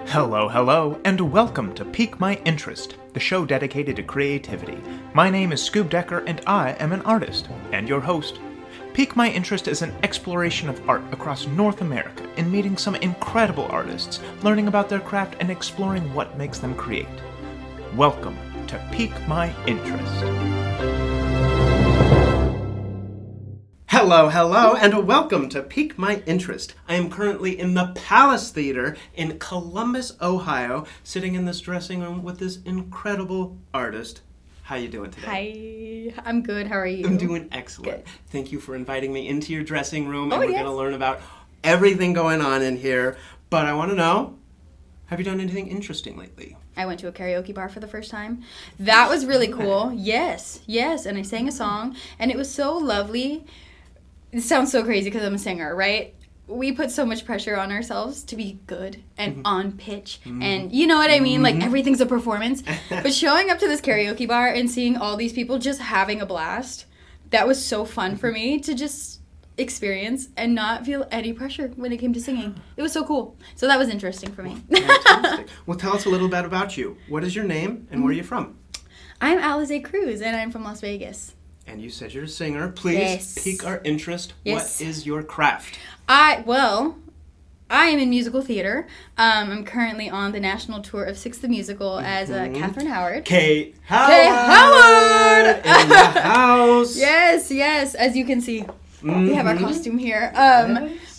Hello, and welcome to Pique My Interest, the show dedicated to creativity. My name is Scoob Decker, and I am an artist, and your host. Pique My Interest is an exploration of art across North America in meeting some incredible artists, learning about their craft, and exploring what makes them create. Welcome to Pique My Interest. Hello, and welcome to Pique My Interest. I am currently in the Palace Theater in Columbus, Ohio, sitting in this dressing room with this incredible artist. How you doing today? Hi, I'm good. How are you? I'm doing excellent. Good. Thank you for inviting me into your dressing room, and we're yes. going to learn about everything going on in here. But I want to know, have you done anything interesting lately? I went to a karaoke bar for the first time. That was really cool. Yes, and I sang a song, and it was so lovely. It sounds so crazy because I'm a singer, right? We put so much pressure on ourselves to be good and on pitch. And you know what I mean? Like, everything's a performance. But showing up to this karaoke bar and seeing all these people just having a blast, that was so fun for me to just experience and not feel any pressure when it came to singing. It was so cool. So that was interesting for me. Fantastic. Well, tell us a little bit about you. What is your name and where are you from? I'm Alize Cruz, and I'm from Las Vegas. And you said you're a singer. Please pique our interest. Yes. What is your craft? I am in musical theater. I'm currently on the national tour of Six the Musical as Katherine Howard. Kate Howard! Kate Howard! In the house! Yes. As you can see, we have our costume here.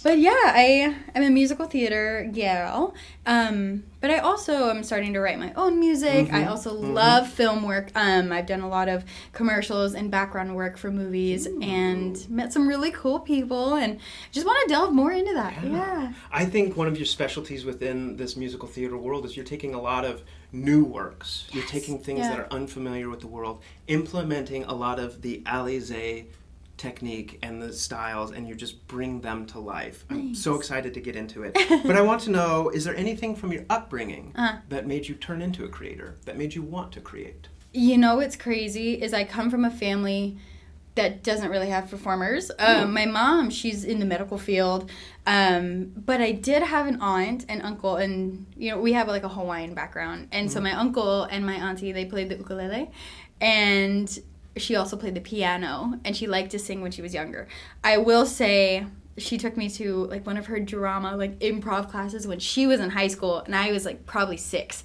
But yeah, I'm a musical theater gal. But I also am starting to write my own music. I also love film work. I've done a lot of commercials and background work for movies and met some really cool people and just want to delve more into that. Yeah. I think one of your specialties within this musical theater world is you're taking a lot of new works. You're taking things that are unfamiliar with the world, implementing a lot of the Alize technique and the styles, and you just bring them to life. Nice. I'm so excited to get into it. But I want to know, is there anything from your upbringing that made you turn into a creator, that made you want to create? You know what's crazy is I come from a family that doesn't really have performers. My mom, she's in the medical field, but I did have an aunt and uncle, and we have like a Hawaiian background, and so my uncle and my auntie, they played the ukulele, and she also played the piano, and she liked to sing when she was younger. I will say she took me to like one of her drama, like improv classes when she was in high school, and I was like probably 6.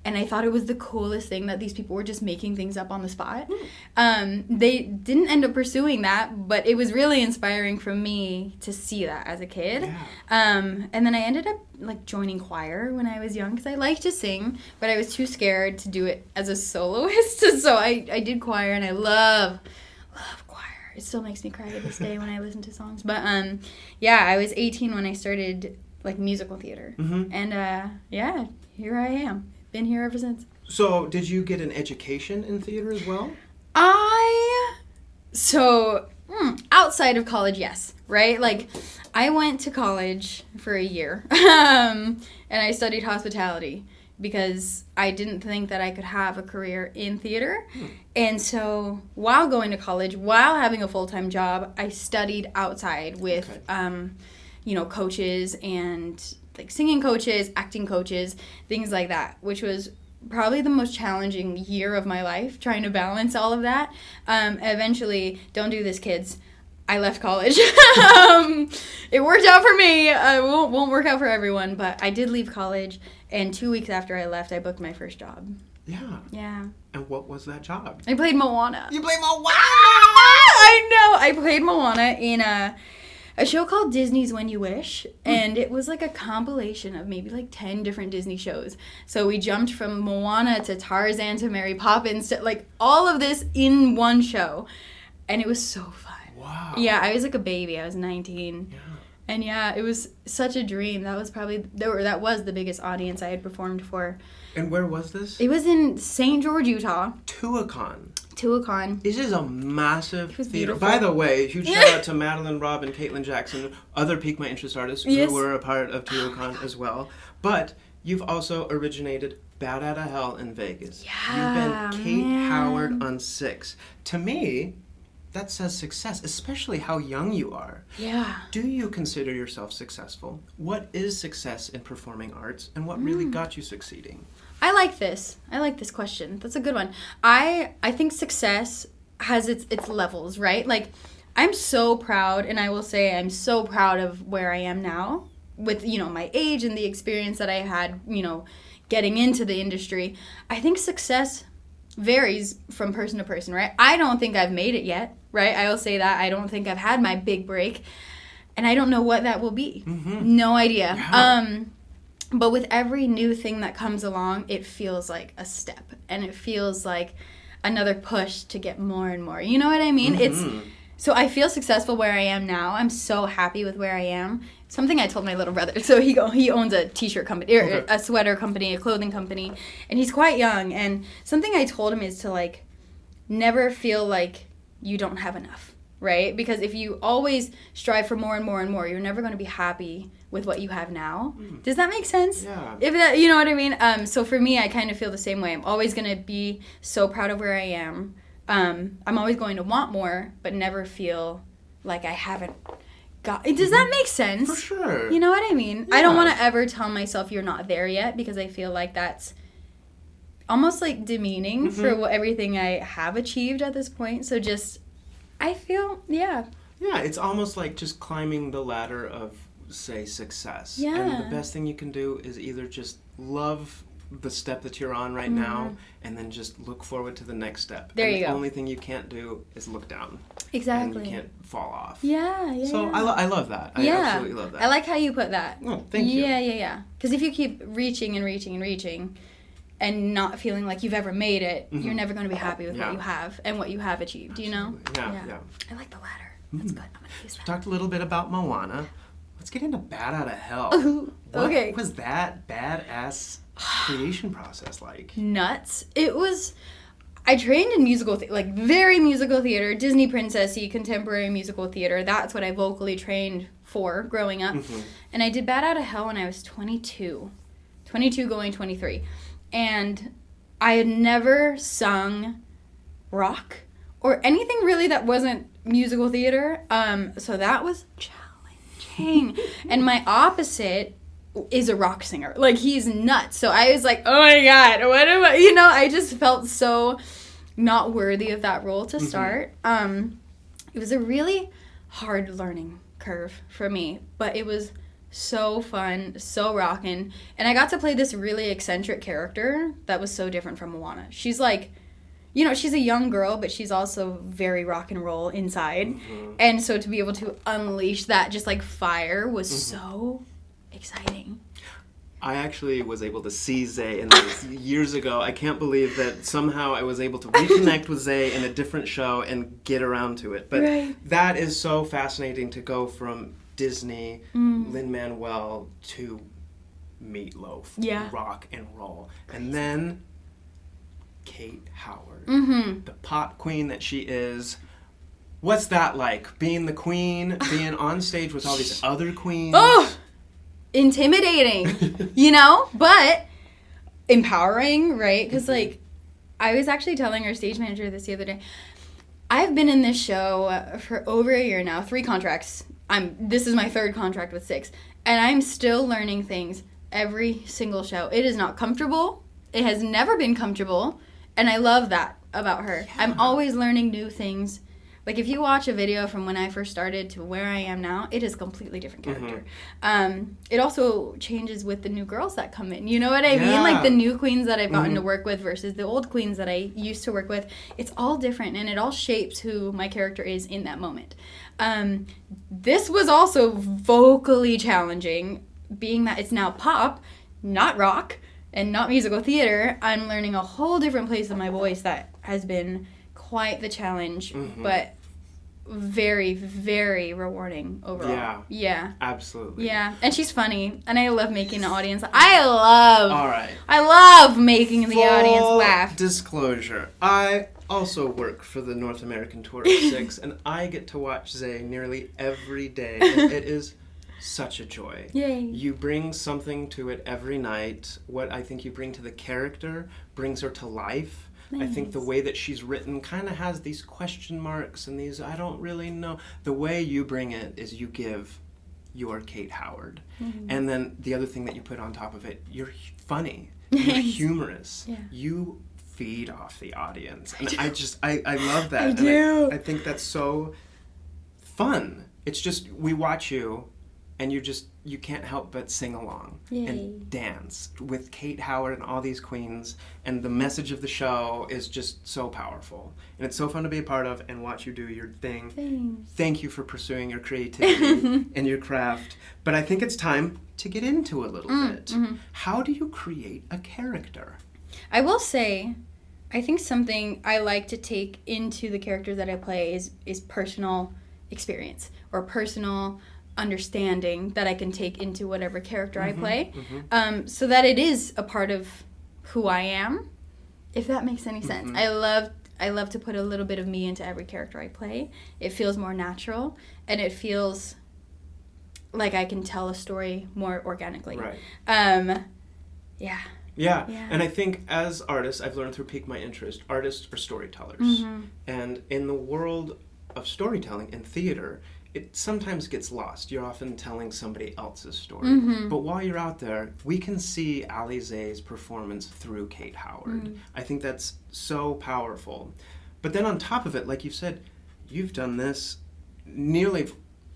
And I thought it was the coolest thing that these people were just making things up on the spot. They didn't end up pursuing that, but it was really inspiring for me to see that as a kid. Yeah. And then I ended up like joining choir when I was young because I liked to sing, but I was too scared to do it as a soloist. So I did choir, and I love choir. It still makes me cry to this day when I listen to songs. But I was 18 when I started like musical theater, and here I am. Been here ever since. So, did you get an education in theater as well? Outside of college, yes, right? Like, I went to college for a year, and I studied hospitality because I didn't think that I could have a career in theater. And so, while going to college, while having a full-time job, I studied outside with, coaches and like singing coaches, acting coaches, things like that, which was probably the most challenging year of my life, trying to balance all of that. Eventually, don't do this, kids. I left college. It worked out for me. It won't work out for everyone, but I did leave college, and 2 weeks after I left, I booked my first job. Yeah. And what was that job? I played Moana. You played Moana? I know. I played Moana in a show called Disney's When You Wish, and it was like a compilation of maybe like 10 different Disney shows. So we jumped from Moana to Tarzan to Mary Poppins to like all of this in one show, and it was so fun. Wow. Yeah, I was like a baby. I was 19. Yeah. And yeah, it was such a dream. That was the biggest audience I had performed for. And where was this? It was in St. George, Utah. Tuacahn. This is a massive theater. Beautiful. By the way, huge shout out to Madeline, Rob, and Caitlin Jackson, other Pique My Interest artists who were a part of Tuacahn as well. But you've also originated Bat Outta Hell in Vegas. Yeah, You've been Kate Howard on 6. To me, that says success, especially how young you are. Yeah. Do you consider yourself successful? What is success in performing arts, and what really got you succeeding? I like this question. That's a good one. I think success has its levels, right? Like, I'm so proud, and I will say I'm so proud of where I am now with, my age and the experience that I had, getting into the industry. I think success varies from person to person, right? I don't think I've made it yet, right? I will say that. I don't think I've had my big break, and I don't know what that will be. Mm-hmm. No idea. Yeah. But with every new thing that comes along, it feels like a step, and it feels like another push to get more and more. You know what I mean? Mm-hmm. So I feel successful where I am now. I'm so happy with where I am. Something I told my little brother. So he owns a t-shirt company, or a sweater company, a clothing company, and he's quite young. And something I told him is to, like, never feel like you don't have enough, right? Because if you always strive for more and more and more, you're never going to be happy with what you have now. Does that make sense? Yeah. If that, you know what I mean? So for me, I kind of feel the same way. I'm always going to be so proud of where I am. I'm always going to want more, but never feel like I haven't got... Does that make sense? For sure. You know what I mean? Yeah. I don't want to ever tell myself you're not there yet, because I feel like that's almost, like, demeaning for everything I have achieved at this point. So just, I feel, yeah. Yeah, it's almost like just climbing the ladder of, say, success. Yeah. And the best thing you can do is either just love the step that you're on right now, and then just look forward to the next step. There you go. The only thing you can't do is look down. Exactly. And you can't fall off. Yeah. So I love that. I absolutely love that. I like how you put that. Oh, thank you. Yeah. Because if you keep reaching and reaching and reaching and not feeling like you've ever made it, you're never going to be happy with what you have and what you have achieved, you know? Yeah. I like the ladder. That's good. I'm going to use that. We talked a little bit about Moana. Let's get into Bat Out of Hell. Okay. What was that badass creation process like? Nuts. It was... I trained in musical, like, very musical theater, Disney princessy, contemporary musical theater. That's what I vocally trained for growing up. And I did Bat Out of Hell when I was 22 going 23. And I had never sung rock or anything really that wasn't musical theater. So that was challenging. And my opposite is a rock singer. Like, he's nuts. So I was like, oh my God, what am I? You know, I just felt so not worthy of that role to start. It was a really hard learning curve for me, but it was so fun, so rockin'. And I got to play this really eccentric character that was so different from Moana. She's like, you know, she's a young girl, but she's also very rock and roll inside. And so to be able to unleash that just like fire was so exciting. I actually was able to see Zay in this years ago. I can't believe that somehow I was able to reconnect with Zay in a different show and get around to it. But that is so fascinating to go from Disney, Lin-Manuel to Meatloaf, rock and roll. And then Kate Howard, the pop queen that she is. What's that like? Being the queen, being on stage with all these other queens? Oh! Intimidating, you know, but empowering, right? Because like, I was actually telling our stage manager this the other day. I've been in this show for over a year now, 3 contracts. This is my 3rd contract with 6, and I'm still learning things every single show. It is not comfortable. It has never been comfortable, and I love that about her. Yeah. I'm always learning new things. Like, if you watch a video from when I first started to where I am now, it is a completely different character. It also changes with the new girls that come in. You know what I mean? Like, the new queens that I've gotten to work with versus the old queens that I used to work with. It's all different, and it all shapes who my character is in that moment. This was also vocally challenging, being that it's now pop, not rock, and not musical theater. I'm learning a whole different place of my voice that has been quite the challenge, but very, very rewarding overall. Yeah. Absolutely. Yeah. And she's funny, and I love making the audience. I love making the audience laugh. Disclosure. I also work for the North American Tour of 6, and I get to watch Zay nearly every day, and it is such a joy. Yay. You bring something to it every night. What I think you bring to the character brings her to life. I think the way that she's written kind of has these question marks and these, I don't really know. The way you bring it is you give your Kate Howard. And then the other thing that you put on top of it, you're funny. You're humorous. Yeah. You feed off the audience. And I love that. I do. And I think that's so fun. It's just, we watch you and you can't help but sing along and dance with Kate Howard and all these queens, and the message of the show is just so powerful. And it's so fun to be a part of and watch you do your thing. Thanks. Thank you for pursuing your creativity and your craft. But I think it's time to get into a little bit. How do you create a character? I will say, I think something I like to take into the character that I play is personal experience or personal understanding that I can take into whatever character I play, so that it is a part of who I am, if that makes any sense. I love to put a little bit of me into every character I play. It feels more natural, and it feels like I can tell a story more organically. Right. Yeah. And I think as artists, I've learned through Pique My Interest, artists are storytellers. And in the world of storytelling and theater, it sometimes gets lost. You're often telling somebody else's story. But while you're out there, we can see Alize's performance through Kate Howard. I think that's so powerful. But then on top of it, like you said, you've done this nearly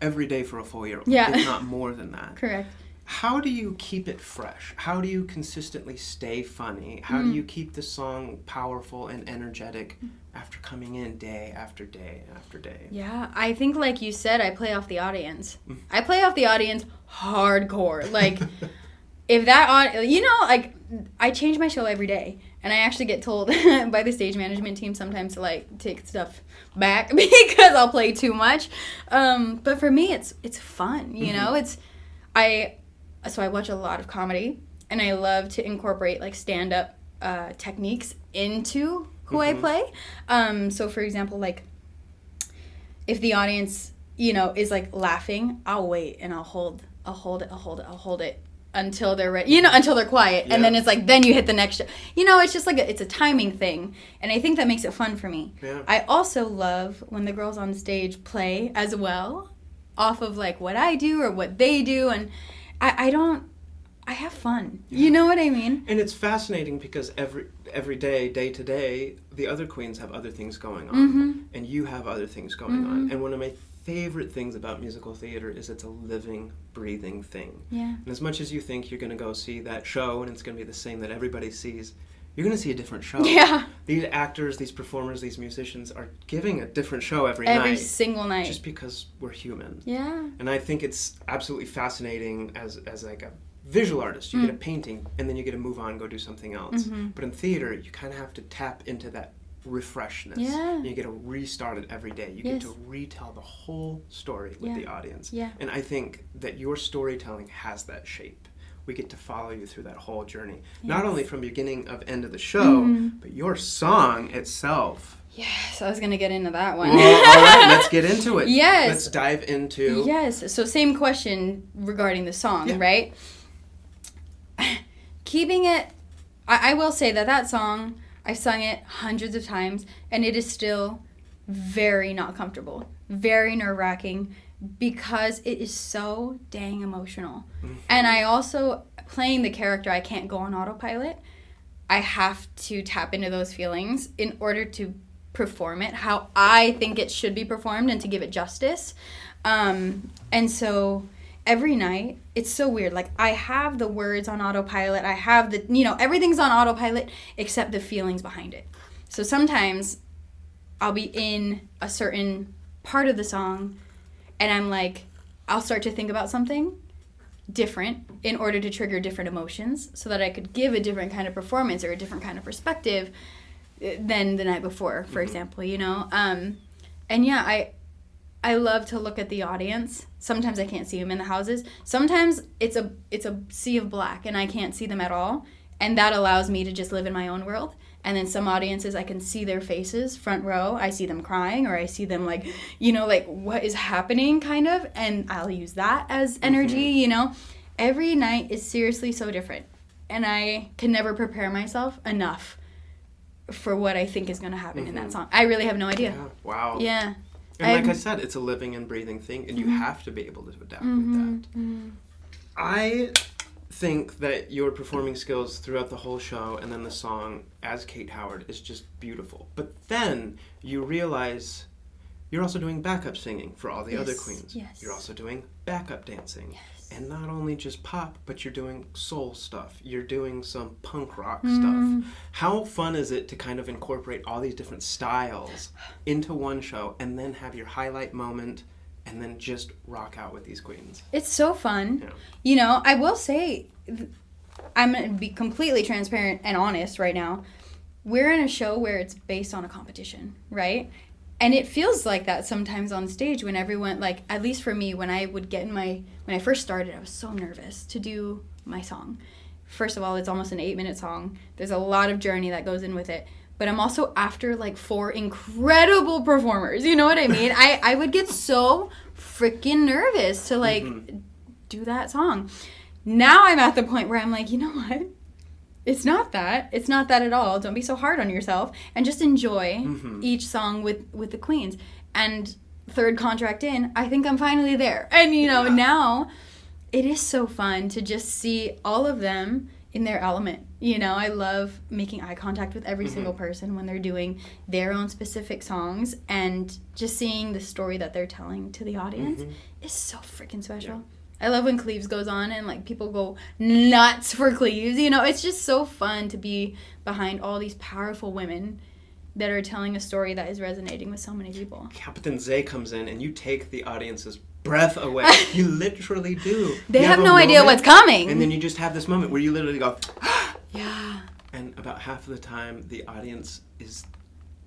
every day for a full year, if not more than that. Correct. How do you keep it fresh? How do you consistently stay funny? How do you keep the song powerful and energetic after coming in day after day after day? Yeah, I think like you said, I play off the audience. I play off the audience hardcore. Like, if that, like, I change my show every day. And I actually get told by the stage management team sometimes to, like, take stuff back because I'll play too much. But for me, it's fun, you know? So I watch a lot of comedy, and I love to incorporate, like, stand-up techniques into who I play. So, for example, like, if the audience, is, like, laughing, I'll wait, and I'll hold it until they're ready, until they're quiet. And then it's like, then you hit the next show. It's just like, it's a timing thing. And I think that makes it fun for me. Yeah. I also love when the girls on stage play as well, off of, like, what I do or what they do. And I have fun. You know what I mean? And it's fascinating because every day, day to day, the other queens have other things going on. And you have other things going on. And one of my favorite things about musical theater is it's a living, breathing thing. Yeah. And as much as you think you're going to go see that show and it's going to be the same that everybody sees, you're going to see a different show. Yeah. These actors, these performers, these musicians are giving a different show every night. Every single night. Just because we're human. Yeah. And I think it's absolutely fascinating as like a visual artist. You get a painting and then you get to move on and go do something else. But in theater, you kind of have to tap into that refreshness. Yeah. You get to restart it every day. You get to retell the whole story with the audience. Yeah. And I think that your storytelling has that shape. We get to follow you through that whole journey. Yes. Not only from beginning of end of the show, but your song itself. Yes, I was going to get into that one. Well, all right, let's get into it. Yes. Let's dive into... Yes, so same question regarding the song, right? Keeping it... I will say that song, I've sung it hundreds of times, and it is still very not comfortable, very nerve-wracking, because it is so dang emotional. And I also, playing the character, I can't go on autopilot. I have to tap into those feelings in order to perform it how I think it should be performed and to give it justice. And so every night, it's so weird. Like, I have the words on autopilot. I have the, everything's on autopilot except the feelings behind it. So sometimes I'll be in a certain part of the song and I'm like, I'll start to think about something different in order to trigger different emotions so that I could give a different kind of performance or a different kind of perspective than the night before, for example, And yeah, I love to look at the audience. Sometimes I can't see them in the houses. Sometimes it's a sea of black and I can't see them at all. And that allows me to just live in my own world. And then some audiences, I can see their faces, front row. I see them crying or I see them like what is happening kind of. And I'll use that as energy, Every night is seriously so different. And I can never prepare myself enough for what I think is going to happen in that song. I really have no idea. Yeah. Wow. Yeah. And like I said, it's a living and breathing thing, and you have to be able to adapt with that. I think that your performing skills throughout the whole show and then the song as Kate Howard is just beautiful. But then you realize you're also doing backup singing for all the other queens. Yes. You're also doing backup dancing. Yes. And not only just pop, but you're doing soul stuff. You're doing some punk rock stuff. How fun is it to kind of incorporate all these different styles into one show and then have your highlight moment and then just rock out with these queens? It's so fun. Yeah. You know, I will say, I'm going to be completely transparent and honest right now. We're in a show where it's based on a competition, right? And it feels like that sometimes on stage when everyone, like, at least for me, when I would get in when I first started, I was so nervous to do my song. First of all, it's almost an 8-minute song. There's a lot of journey that goes in with it. But I'm also after, like, 4 incredible performers. You know what I mean? I would get so freaking nervous to, like, do that song. Now I'm at the point where I'm like, you know what? It's not that. It's not that at all. Don't be so hard on yourself. And just enjoy each song with the queens. And third contract in, I think I'm finally there. And, you know, now it is so fun to just see all of them in their element. You know, I love making eye contact with every single person when they're doing their own specific songs. And just seeing the story that they're telling to the audience is so freaking special. Yeah. I love when Cleaves goes on and, like, people go nuts for Cleaves. You know, it's just so fun to be behind all these powerful women that are telling a story that is resonating with so many people. Captain Zay comes in and you take the audience's breath away. You literally do. They have no idea what's coming. And then you just have this moment where you literally go, yeah. And about half of the time, the audience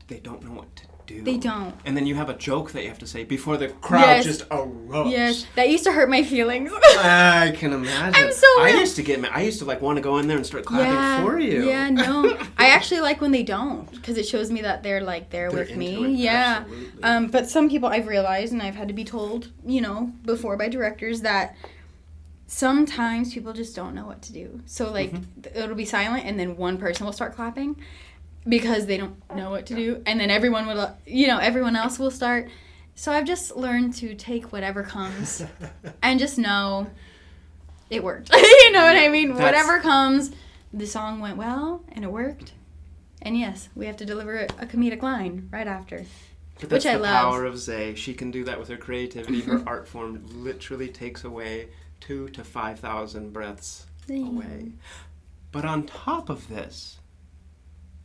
they don't know what to do. They don't. And then you have a joke that you have to say before the crowd just erupts. Yes, that used to hurt my feelings. I can imagine. I'm so mad. I used to get mad. I used to, like, want to go in there and start clapping for you. Yeah, no. I actually like when they don't, because it shows me that they're, like, there with me. It. Yeah. Absolutely. But some people I've realized, and I've had to be told, you know, before by directors, that sometimes people just don't know what to do. So, like, it'll be silent, and then one person will start clapping because they don't know what to do. And then everyone else will start. So I've just learned to take whatever comes and just know it worked. You know what I mean? Whatever comes, the song went well, and it worked. And yes, we have to deliver a comedic line right after. But that's which I the love. power of Zay. She can do that with her creativity. Her art form literally takes away 2,000 to 5,000 breaths away. But on top of this,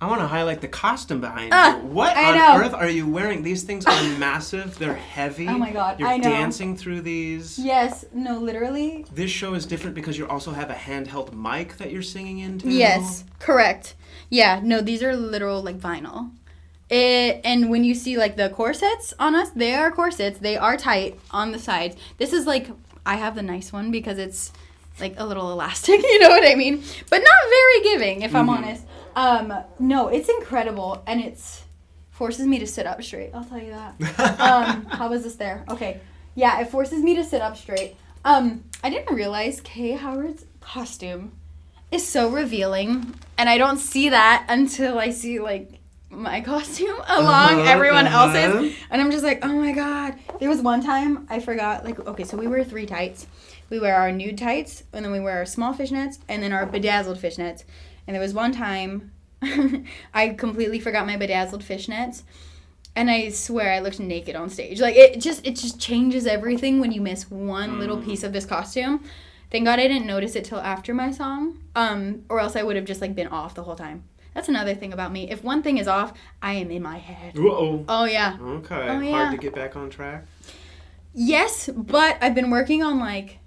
I want to highlight the costume behind you. What on earth are you wearing? These things are massive. They're heavy. Oh my God, You're I know. dancing through these. Yes, no, literally. This show is different because you also have a handheld mic that you're singing into. Yes, correct. Yeah, no, these are literal, like, vinyl. And when you see, like, the corsets on us, they are corsets. They are tight on the sides. This is, like, I have the nice one because it's, like, a little elastic, you know what I mean? But not very giving, if I'm honest. No, it's incredible, and it's forces me to sit up straight. I'll tell you that. How was this there? Okay. Yeah, it forces me to sit up straight. I didn't realize Kay Howard's costume is so revealing, and I don't see that until I see, like, my costume along everyone else's, and I'm just like, oh my God. There was one time I forgot, like, okay, so we wear 3 tights. We wear our nude tights, and then we wear our small fishnets, and then our bedazzled fishnets. And there was one time I completely forgot my bedazzled fishnets, and I swear I looked naked on stage. Like, it just changes everything when you miss one little piece of this costume. Thank God I didn't notice it till after my song, or else I would have just, like, been off the whole time. That's another thing about me. If one thing is off, I am in my head. Uh-oh. Oh, yeah. Okay. Oh, yeah. Hard to get back on track? Yes, but I've been working on, like,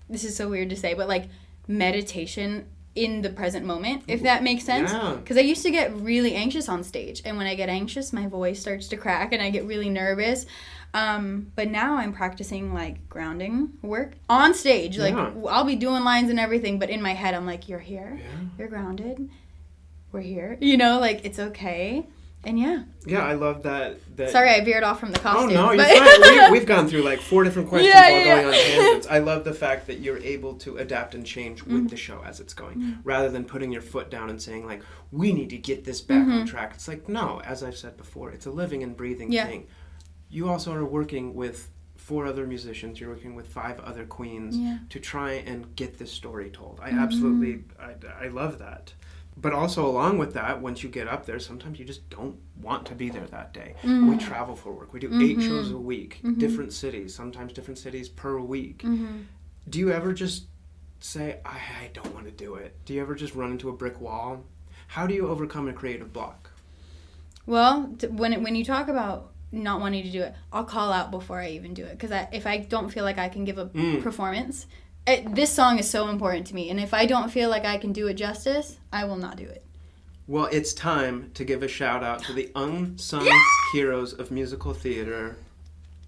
this is so weird to say, but, like, meditation in the present moment, if that makes sense. Yeah. Because I used to get really anxious on stage, and when I get anxious, my voice starts to crack, and I get really nervous. But now I'm practicing, like, grounding work on stage. Like, I'll be doing lines and everything, but in my head, I'm like, you're here. Yeah. You're grounded. We're here. You know, like, it's okay. And yeah. Yeah, I love that. Sorry, I veered off from the costume. Oh, no, you're fine. We've gone through like 4 different questions while going on tangents. I love the fact that you're able to adapt and change with the show as it's going, rather than putting your foot down and saying, like, we need to get this back on track. It's like, no, as I've said before, it's a living and breathing thing. You also are working with 4 other musicians. You're working with 5 other queens to try and get this story told. I absolutely, I love that. But also along with that, once you get up there, sometimes you just don't want to be there that day. We travel for work. We do 8 shows a week, different cities, sometimes different cities per week. Do you ever just say, I don't want to do it? Do you ever just run into a brick wall? How do you overcome a creative block? Well, when you talk about not wanting to do it, I'll call out before I even do it. Because if I don't feel like I can give a performance... this song is so important to me, and if I don't feel like I can do it justice, I will not do it. Well, it's time to give a shout out to the unsung heroes of musical theater,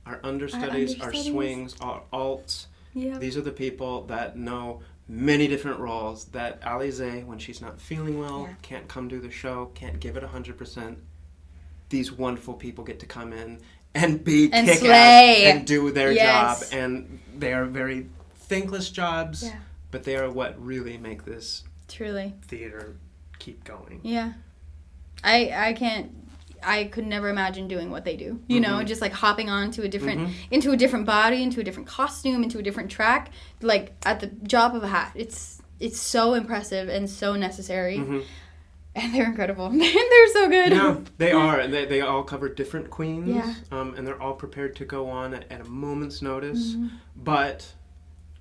our understudies, our swings, our alts. Yep. These are the people that know many different roles that Alize, when she's not feeling well, can't come do the show, can't give it 100%. These wonderful people get to come in and be kick-ass and do their job, and they are very thankless jobs, but they are what really make this theater keep going. Yeah. I could never imagine doing what they do. You know, just like hopping on to a different, into a different body, into a different costume, into a different track, like at the drop of a hat. It's so impressive and so necessary. And they're incredible. They're so good. Yeah, they are. And they all cover different queens. And they're all prepared to go on at a moment's notice. But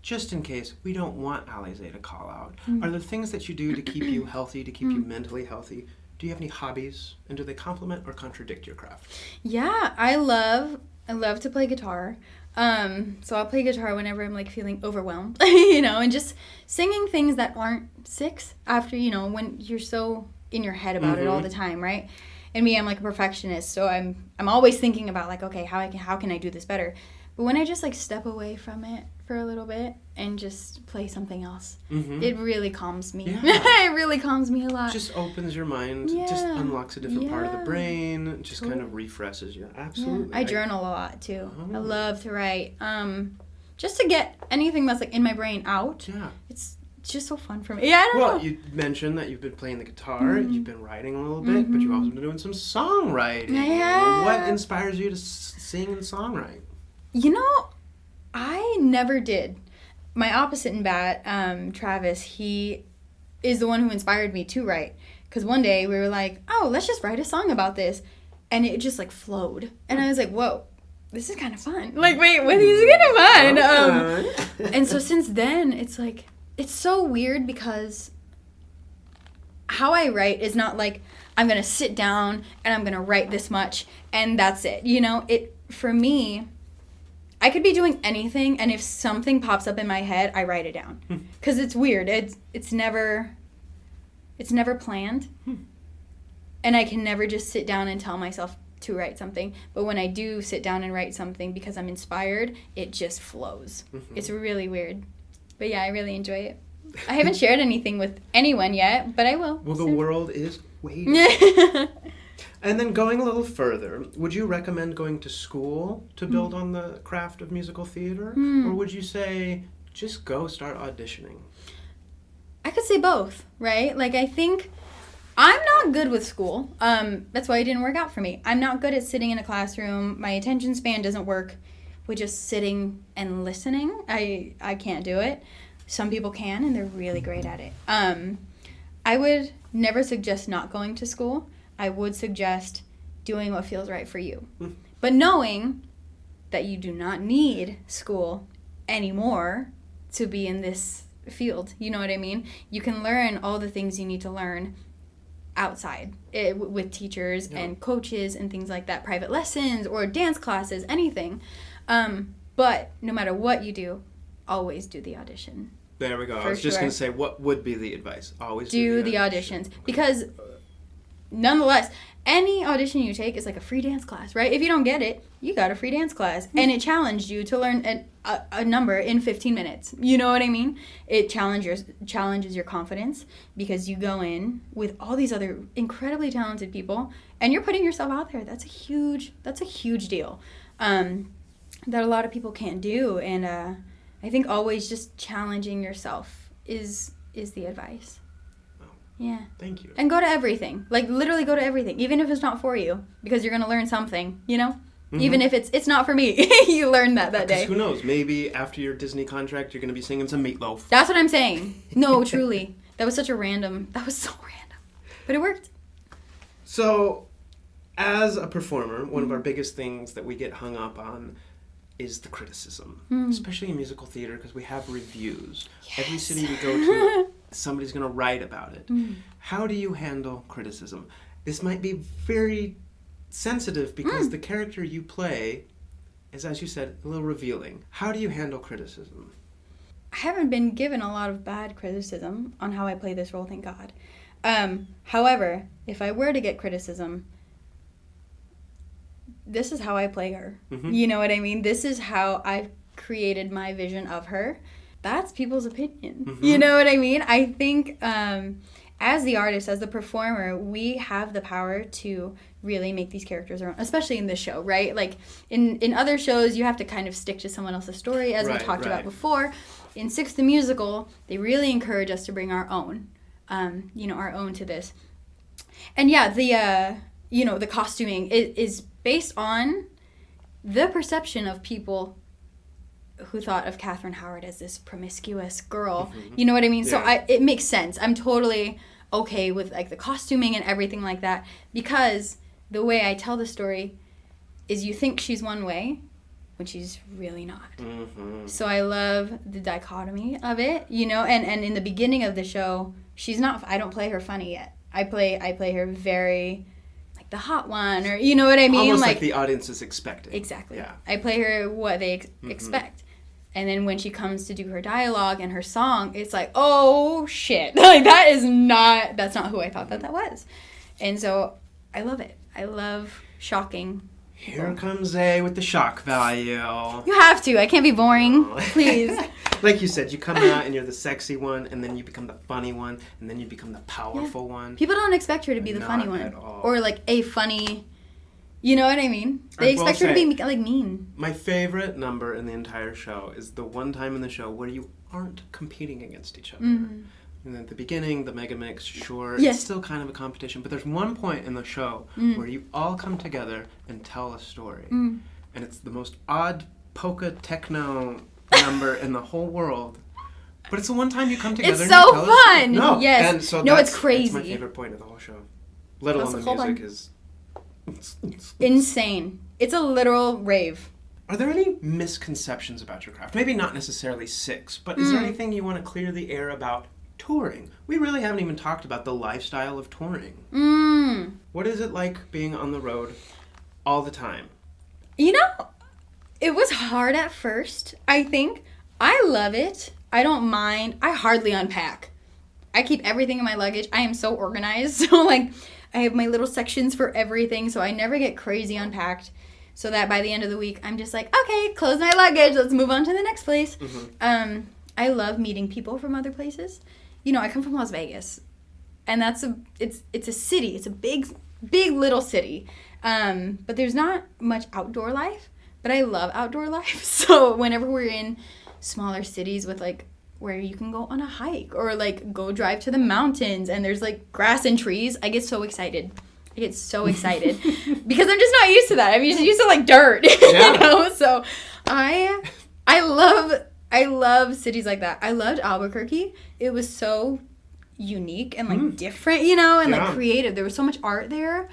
just in case we don't want Alize to call out, are there things that you do to keep you healthy, to keep you mentally healthy? Do you have any hobbies, and do they complement or contradict your craft? Yeah, I love to play guitar. So I'll play guitar whenever I'm like feeling overwhelmed, and just singing things that aren't 6 after, when you're so in your head about it all the time, right? And me, I'm like a perfectionist, so I'm always thinking about like, okay, how can I do this better? But when I just like step away from it for a little bit and just play something else, it really calms me. It really calms me a lot. Just opens your mind, just unlocks a different part of the brain, just kind of refreshes you. Absolutely. I journal a lot too. I love to write. Just to get anything that's like in my brain out. Yeah. It's just so fun for me. Yeah, I don't know. Well, you mentioned that you've been playing the guitar, you've been writing a little bit, but you've also been doing some songwriting. Yeah. What inspires you to sing and songwrite? I never did. My opposite in bat, Travis, he is the one who inspired me to write. Because one day we were like, oh, let's just write a song about this. And it just like flowed. And I was like, whoa, this is kind of fun. Like, wait, this is kind of fun. And so since then, it's like, it's so weird because how I write is not like, I'm going to sit down and I'm going to write this much and that's it. For me, I could be doing anything, and if something pops up in my head, I write it down. Because it's weird. It's never planned. And I can never just sit down and tell myself to write something. But when I do sit down and write something because I'm inspired, it just flows. It's really weird. But yeah, I really enjoy it. I haven't shared anything with anyone yet, but I will. Well, the world is waiting. And then going a little further, would you recommend going to school to build on the craft of musical theater? Or would you say, just go start auditioning? I could say both, right? Like, I think I'm not good with school. That's why it didn't work out for me. I'm not good at sitting in a classroom. My attention span doesn't work with just sitting and listening. I can't do it. Some people can, and they're really great at it. I would never suggest not going to school. I would suggest doing what feels right for you. But knowing that you do not need school anymore to be in this field. You know what I mean? You can learn all the things you need to learn outside with teachers and coaches and things like that, private lessons or dance classes, anything. But no matter what you do, always do the audition. There we go. I was just going to say, what would be the advice? Always do the auditions. Because nonetheless, any audition you take is like a free dance class, right? If you don't get it, you got a free dance class. And it challenged you to learn a number in 15 minutes. You know what I mean? It challenges your confidence because you go in with all these other incredibly talented people and you're putting yourself out there. That's a huge deal that a lot of people can't do. And I think always just challenging yourself is the advice. Yeah. Thank you. And go to everything. Like, literally go to everything. Even if it's not for you. Because you're going to learn something, you know? Mm-hmm. Even if it's not for me. You learn that day. Who knows? Maybe after your Disney contract, you're going to be singing some Meatloaf. That's what I'm saying. No, truly. That was so random. But it worked. So, as a performer, one of our biggest things that we get hung up on is the criticism. Especially in musical theater, because we have reviews. Yes. Every city we go to, somebody's going to write about it. How do you handle criticism? This might be very sensitive because the character you play is, as you said, a little revealing. How do you handle criticism? I haven't been given a lot of bad criticism on how I play this role, thank God. However, if I were to get criticism, this is how I play her. You know what I mean? This is how I've created my vision of her. That's people's opinion. You know what I mean? I think as the artist, as the performer, we have the power to really make these characters our own, especially in this show, right? Like in other shows, you have to kind of stick to someone else's story, as we talked about before. In Six the Musical, they really encourage us to bring our own, our own to this. And yeah, the costuming is based on the perception of people who thought of Katherine Howard as this promiscuous girl. You know what I mean? Yeah. So it makes sense. I'm totally okay with like the costuming and everything like that, because the way I tell the story is you think she's one way when she's really not. So I love the dichotomy of it, and in the beginning of the show, she's not, I don't play her funny yet. I play her very like the hot one, or you know what I mean? Almost like the audience is expecting. Exactly. Yeah. I play her what they expect. And then when she comes to do her dialogue and her song, it's like, oh shit. Like that's not who I thought that was. And so I love it. I love shocking. Here comes A with the shock value. You have to. I can't be boring. Please. Like you said, you come out and you're the sexy one, and then you become the funny one, and then you become the powerful one. People don't expect her to be the funny one. At all. Or like a funny, you know what I mean? They expect her to be like mean. My favorite number in the entire show is the one time in the show where you aren't competing against each other. And at the beginning, the mega mix, sure, it's still kind of a competition, but there's one point in the show where you all come together and tell a story. And it's the most odd polka techno number in the whole world. But it's the one time you come together and you tell so fun! No. Yes. And so it's crazy. It's my favorite point of the whole show. Let alone the music is insane. It's a literal rave. Are there any misconceptions about your craft? Maybe not necessarily Six, but is there anything you want to clear the air about touring? We really haven't even talked about the lifestyle of touring. What is it like being on the road all the time? It was hard at first, I think. I love it. I don't mind. I hardly unpack. I keep everything in my luggage. I am so organized. So, I have my little sections for everything, so I never get crazy unpacked. So that by the end of the week, I'm just like, okay, close my luggage. Let's move on to the next place. I love meeting people from other places. I come from Las Vegas, and it's a city. It's a big little city. But there's not much outdoor life, but I love outdoor life. So whenever we're in smaller cities with where you can go on a hike or go drive to the mountains and there's grass and trees, I get so excited. Because I'm just not used to that. I'm used to dirt, So I love cities like that. I loved Albuquerque. It was so unique and different, and creative. There was so much art there.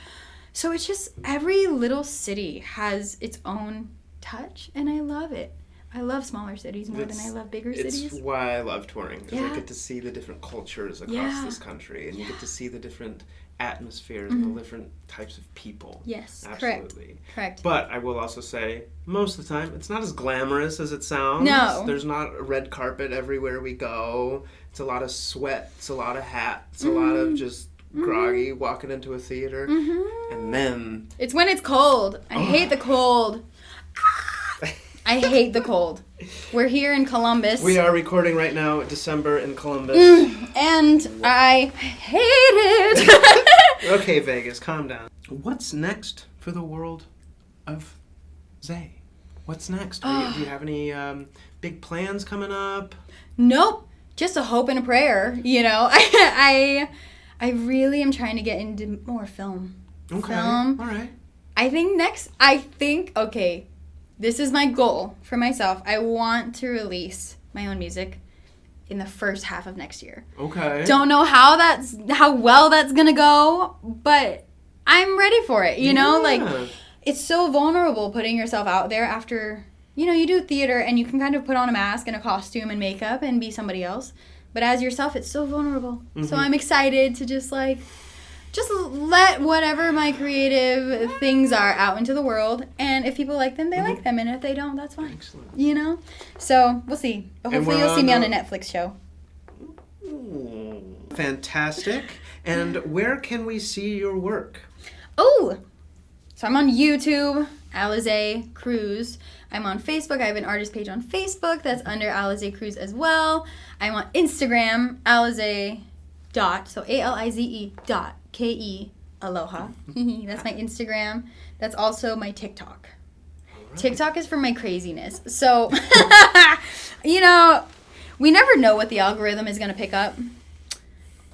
So it's just every little city has its own touch, and I love it. I love smaller cities more than I love bigger cities. It's why I love touring, because I get to see the different cultures across this country, and you get to see the different atmospheres and the different types of people. Yes, absolutely. Correct. But I will also say, most of the time, it's not as glamorous as it sounds. No. There's not a red carpet everywhere we go. It's a lot of sweat. It's a lot of hats. A lot of just groggy, walking into a theater, and then... It's when it's cold. I hate the cold. I hate the cold. We're here in Columbus. We are recording right now, December in Columbus. And I hate it. Okay, Vegas, calm down. What's next for the world of Zay? What's next? Do you have any big plans coming up? Nope. Just a hope and a prayer, you know. I really am trying to get into more film. Okay. All right. Okay, this is my goal for myself. I want to release my own music in the first half of next year. Okay. Don't know how well that's gonna go, but I'm ready for it, you know? Like, it's so vulnerable putting yourself out there after, you know, you do theater and you can kind of put on a mask and a costume and makeup and be somebody else. But as yourself, it's so vulnerable. So I'm excited to just let whatever my creative things are out into the world. And if people like them, they like them. And if they don't, that's fine. Excellent. You know? So we'll see. But hopefully you'll see me on a Netflix show. Ooh, fantastic. And where can we see your work? Oh! So I'm on YouTube, Alize Cruz. I'm on Facebook. I have an artist page on Facebook that's under Alize Cruz as well. I'm on Instagram, Alize so ALIZE KE Aloha. That's my Instagram. That's also my TikTok. Right. TikTok is for my craziness. So, you know, we never know what the algorithm is going to pick up.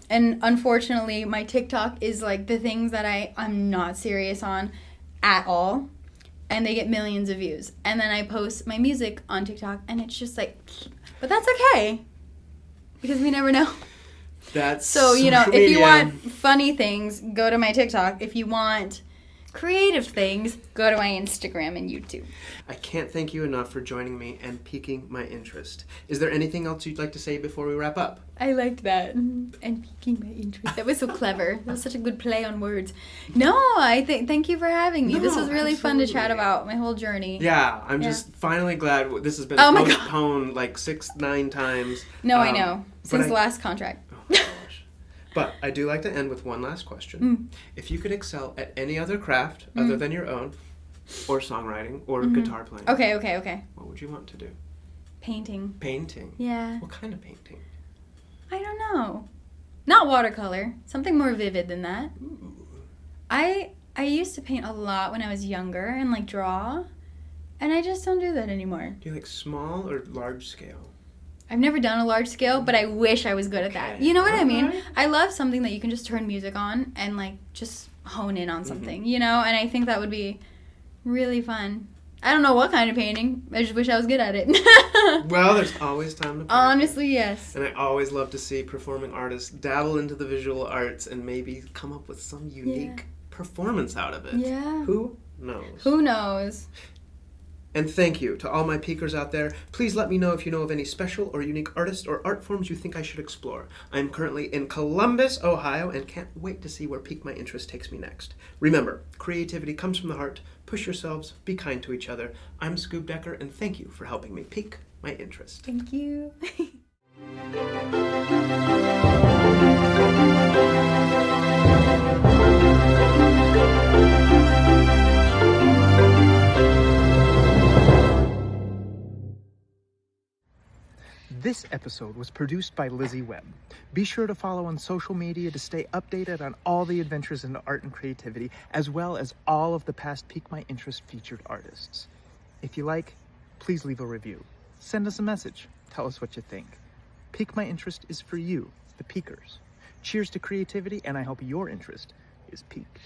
And unfortunately, my TikTok is like the things that I'm not serious on at all. And they get millions of views. And then I post my music on TikTok and it's just like, but that's okay. Because we never know. That's so, you know, if you want funny things, go to my TikTok. If you want creative things, go to my Instagram and YouTube. I can't thank you enough for joining me and piquing my interest. Is there anything else you'd like to say before we wrap up? I liked that. And piquing my interest. That was so clever. That was such a good play on words. No, thank you for having me. No, this was really fun to chat absolutely. about my whole journey. Yeah, I'm just finally glad this has been postponed like 6-9 times. No, I know. Since the last contract. Oh my gosh. But I do like to end with one last question. If you could excel at any other craft other than your own, or songwriting, or guitar playing. Okay. What would you want to do? Painting. Painting? Yeah. What kind of painting? I don't know. Not watercolor. Something more vivid than that. Ooh. I used to paint a lot when I was younger and like draw, and I just don't do that anymore. Do you like small or large scale? I've never done a large scale, but I wish I was good at that. You know what I mean? Right. I love something that you can just turn music on and like just hone in on something, you know? And I think that would be really fun. I don't know what kind of painting. I just wish I was good at it. Well, there's always time to practice. Honestly, yes. And I always love to see performing artists dabble into the visual arts and maybe come up with some unique performance out of it. Yeah. Who knows? Who knows? And thank you to all my peakers out there. Please let me know if you know of any special or unique artists or art forms you think I should explore. I'm currently in Columbus, Ohio, and can't wait to see where Pique My Interest takes me next. Remember, creativity comes from the heart. Push yourselves. Be kind to each other. I'm Scoob Decker, and thank you for helping me pique my interest. Thank you. This episode was produced by Lizzie Webb. Be sure to follow on social media to stay updated on all the adventures into art and creativity, as well as all of the past Pique My Interest featured artists. If you like, please leave a review. Send us a message. Tell us what you think. Pique My Interest is for you, the peakers. Cheers to creativity, and I hope your interest is piqued.